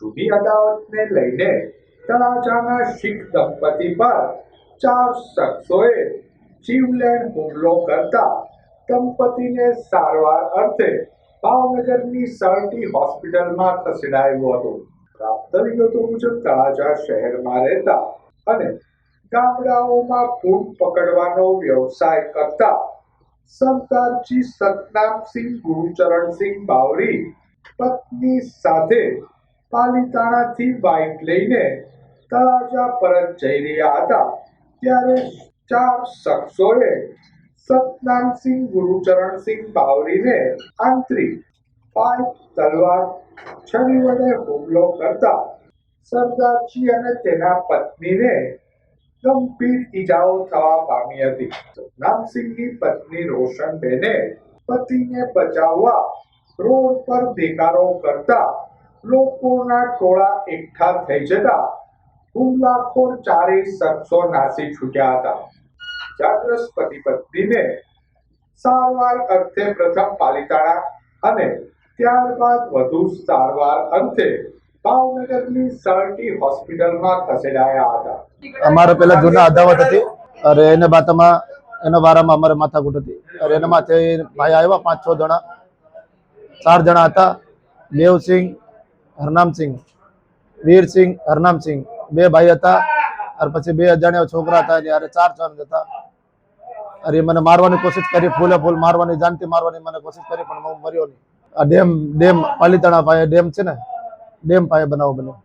જૂની અદાવતને લઈને તળાજાના શીખ દંપતી પર 4 શખ્સોએ જીવલેણ હુમલો કરતા દંપતીને સારવાર અર્થે ભાવનગરની સરટી હોસ્પિટલમાં ખસેડાયું હતું। પ્રાપ્ત વિગતો મુજબ તળાજા શહેરમાં રહેતા અને ગામડાઓમાં ફૂડ પકડવાનો વ્યવસાય કરતા સરદારજી સતનામસિંહ ગુરુચરણસિંહ બાવરી પત્ની સાથે પાલીતાણાથી બાઇક લઈને તળાજા પરત જઈ રહ્યા હતા ત્યારે 4 શખ્સોએ સતનામસિંહ ગુરુચરણસિંહ બાવરીને આંતરિક પાઇપ તલવાર છરી વડે હુમલો કરતા સરદારજી અને તેના પત્નીને ગંભીર ઈજાઓ થવા પામી હતી। સતનામસિંહની પત્ની રોશનબેને પતિને બચાવવા રોડ પર દેકારો કરતા લોકોના ટોળા એકઠા થઈ જતા હુમલાખોર 4 શખ્સો નાસી છૂટ્યા હતા। ઇજાગ્રસ્ત પતિ પત્નીને સારવાર અર્થે પ્રથમ પાલીતાણા અને ત્યારબાદ વધુ સારવાર અર્થે ભાવનગરની સરટી હોસ્પિટલમાં ખસેડાયા હતા। અમારે પેલા જૂના અદાવત હતી અરે એને બાતમાં એના વારામાં અમારે માથાકૂટ હતી અરે એના માથે ભાઈ આવ્યા 5-6 જણા 4 જણા હતા। દેવસિંહ હરનામસિંહ, વીરસિંહ હરનામસિંહ 2 ભાઈ હતા અને પછી 2 અજાણ્યા છોકરા હતા અને 4 જણ હતા। અરે મને મારવાની કોશિશ કરી, ફૂલ મારવાની, જાનથી મારવાની મને કોશિશ કરી પણ હું મર્યો નહીં। આ ડેમ પાલીતાણા પાસે ડેમ છે ને, ડેમ પાસે બનાવ બન્યો।